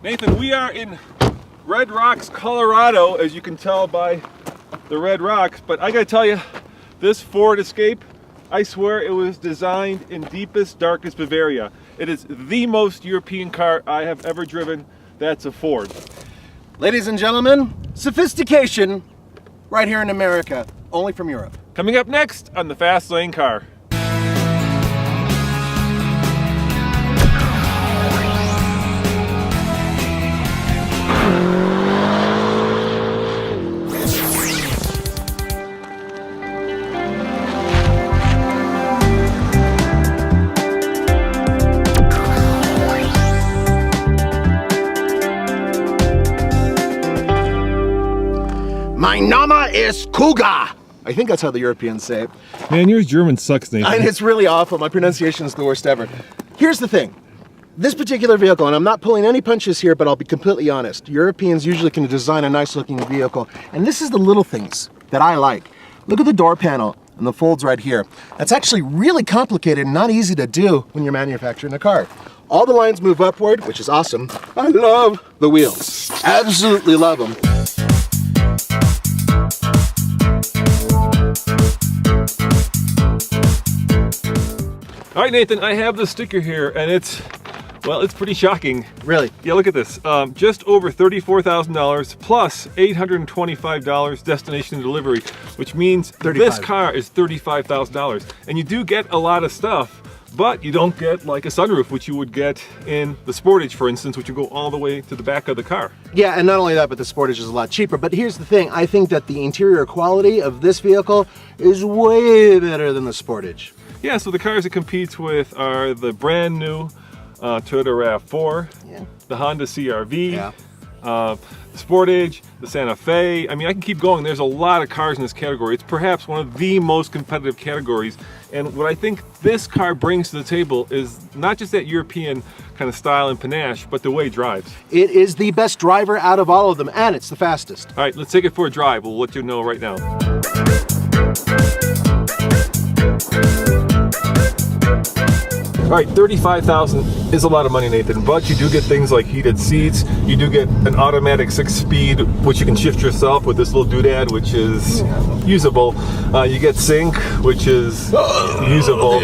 Nathan, we are in Red Rocks, Colorado, as you can tell by the red rocks, but I gotta tell you, this Ford Escape, I swear it was designed in deepest, darkest Bavaria. It is the most European car I have ever driven. That's a Ford. Ladies and gentlemen, sophistication right here in America, only from Europe. Coming up next on the Fast Lane Car. My Name is Kuga. I think that's how the Europeans say it. Man, yours German sucks, Nathan. And it's really awful. My pronunciation is the worst ever. Here's the thing. This particular vehicle, and I'm not pulling any punches here, but I'll be completely honest. Europeans usually can design a nice looking vehicle. And this is the little things that I like. Look at the door panel and the folds right here. That's actually really complicated and not easy to do when you're manufacturing a car. All the lines move upward, which is awesome. I love the wheels. Absolutely love them. All right, Nathan, I have the sticker here, and it's pretty shocking. Really? Yeah, look at this. Just over $34,000 plus $825 destination and delivery, which means this car is $35,000. And you do get a lot of stuff, but you don't get like a sunroof, which you would get in the Sportage, for instance, which would go all the way to the back of the car. Yeah, and not only that, but the Sportage is a lot cheaper. But here's the thing. I think that the interior quality of this vehicle is way better than the Sportage. Yeah, so the cars it competes with are the brand new Toyota RAV4, the Honda CR-V, the Sportage, the Santa Fe. I mean, I can keep going. There's a lot of cars in this category. It's perhaps one of the most competitive categories. And what I think this car brings to the table is not just that European kind of style and panache, but the way it drives. It is the best driver out of all of them, and it's the fastest. All right, let's take it for a drive. We'll let you know right now. All right, $35,000 is a lot of money, Nathan, but you do get things like heated seats. You do get an automatic 6-speed, which you can shift yourself with this little doodad, which is usable. You get sync, which is usable.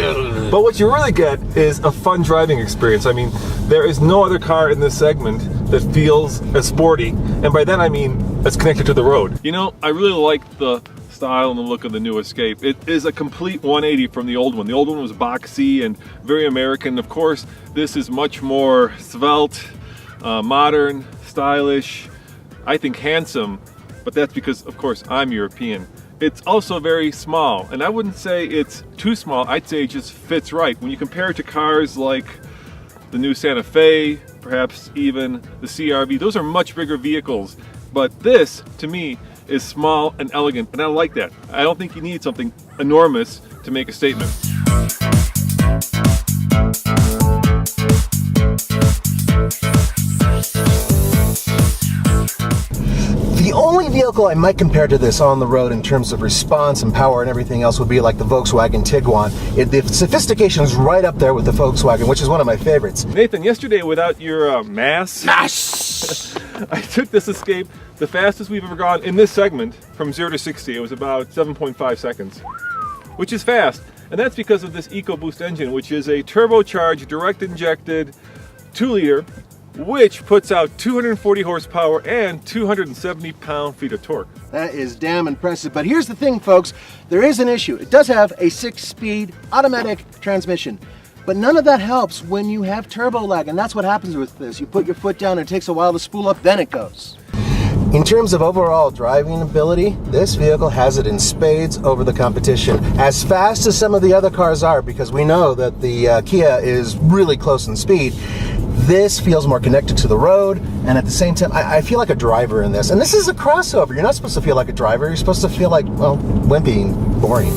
But what you really get is a fun driving experience. I mean, there is no other car in this segment that feels as sporty, and by that I mean as connected to the road. You know, I really like the style and the look of the new Escape. It is a complete 180 from the old one. The old one was boxy and very American. Of course, this is much more svelte, modern, stylish, I think handsome, but that's because, of course, I'm European. It's also very small, and I wouldn't say it's too small. I'd say it just fits right. When you compare it to cars like the new Santa Fe, perhaps even the CR-V, those are much bigger vehicles. But this, to me, is small and elegant, and I like that. I don't think you need something enormous to make a statement. The only vehicle I might compare to this on the road in terms of response and power and everything else would be like the Volkswagen Tiguan. The sophistication is right up there with the Volkswagen, which is one of my favorites. Nathan, yesterday without your mass, I took this Escape the fastest we've ever gone in this segment from 0 to 60. It was about 7.5 seconds, which is fast. And that's because of this Ecoboost engine, which is a turbocharged, direct injected 2-liter, which puts out 240 horsepower and 270 pound-feet of torque. That is damn impressive. But here's the thing, folks. There is an issue. It does have a 6-speed automatic transmission. But none of that helps when you have turbo lag, and that's what happens with this. You put your foot down, it takes a while to spool up, then it goes. In terms of overall driving ability, this vehicle has it in spades over the competition. As fast as some of the other cars are, because we know that the Kia is really close in speed, this feels more connected to the road, and at the same time, I feel like a driver in this. And this is a crossover. You're not supposed to feel like a driver. You're supposed to feel like, well, wimpy and boring.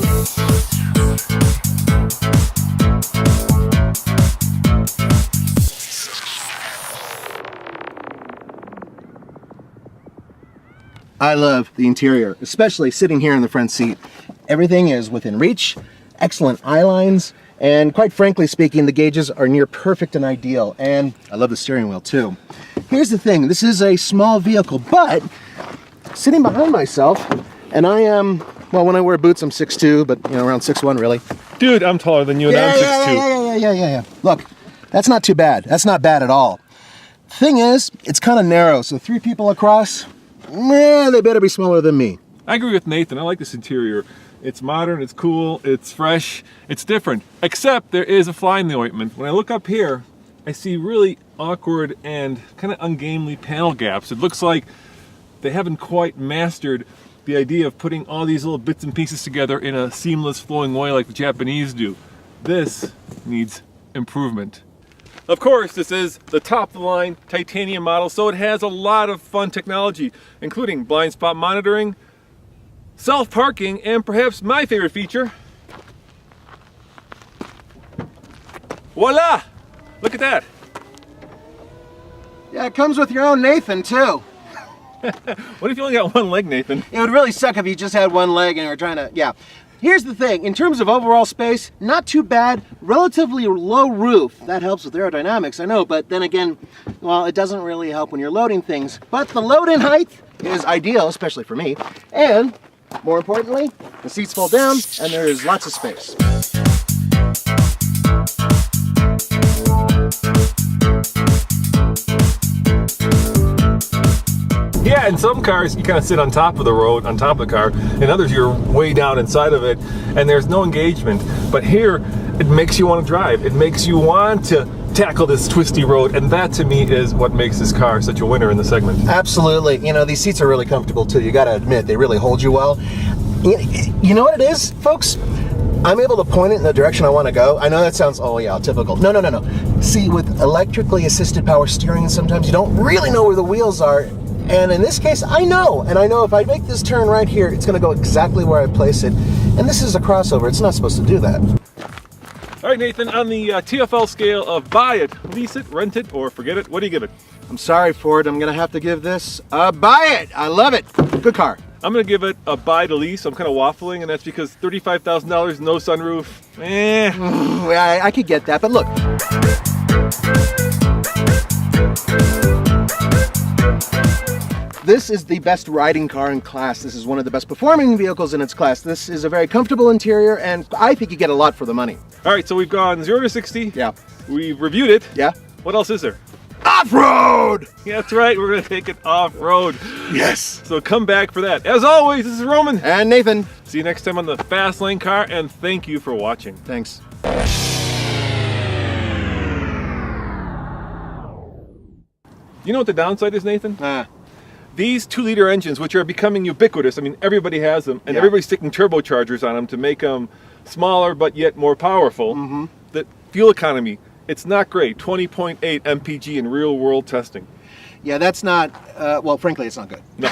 I love the interior, especially sitting here in the front seat. Everything is within reach, excellent eye lines, and quite frankly speaking, the gauges are near perfect and ideal. And I love the steering wheel too. here's the thing. This is a small vehicle, but sitting behind myself, and I am, well, when I wear boots, I'm 6'2", but you know, around 6'1", really. Dude, I'm taller than you, and I'm 6'2". Yeah. Look, that's not too bad. That's not bad at all. Thing is, it's kind of narrow, so 3 people across, they better be smaller than me. I agree with Nathan. I like this interior. It's modern, it's cool, it's fresh, it's different. Except there is a fly in the ointment. When I look up here, I see really awkward and kind of ungainly panel gaps. It looks like they haven't quite mastered the idea of putting all these little bits and pieces together in a seamless flowing way like the Japanese do. This needs improvement. Of course, this is the top-of-the-line titanium model, so it has a lot of fun technology, including blind spot monitoring, self-parking, and perhaps my favorite feature, voila! Look at that. Yeah, it comes with your own Nathan, too. What if you only got one leg, Nathan? It would really suck if you just had one leg and you were trying to, yeah. Here's the thing, in terms of overall space, not too bad, relatively low roof. That helps with aerodynamics, I know, but then again, well, it doesn't really help when you're loading things. But the load-in height is ideal, especially for me. And, more importantly, the seats fold down and there's lots of space. Yeah, in some cars you kind of sit on top of the road, on top of the car. In others you're way down inside of it and there's no engagement. But here it makes you want to drive. It makes you want to tackle this twisty road, and that to me is what makes this car such a winner in the segment. Absolutely. You know, these seats are really comfortable too. You got to admit, they really hold you well. You know what it is, folks? I'm able to point it in the direction I want to go. I know that sounds, oh yeah, typical. No. See, with electrically assisted power steering, sometimes you don't really know where the wheels are. And in this case, I know. And I know if I make this turn right here, it's going to go exactly where I place it. And this is a crossover. It's not supposed to do that. All right, Nathan, on the TFL scale of buy it, lease it, rent it, or forget it, what do you give it? I'm sorry, Ford. I'm going to have to give this a buy it. I love it. Good car. I'm going to give it a buy to lease. I'm kind of waffling, and that's because $35,000, no sunroof. I could get that, but look. This is the best riding car in class. This is one of the best performing vehicles in its class. This is a very comfortable interior, and I think you get a lot for the money. All right, so we've gone 0 to 60. Yeah. We've reviewed it. Yeah. What else is there? Off-road! Yeah, that's right. We're going to take it off-road. Yes. So come back for that. As always, this is Roman. And Nathan. See you next time on the Fast Lane Car, and thank you for watching. Thanks. You know what the downside is, Nathan? These 2-liter engines, which are becoming ubiquitous, I mean, everybody has them, and everybody's sticking turbochargers on them to make them smaller but yet more powerful. The fuel economy, it's not great. 20.8 mpg in real-world testing. Yeah, that's not, well, frankly, it's not good. No.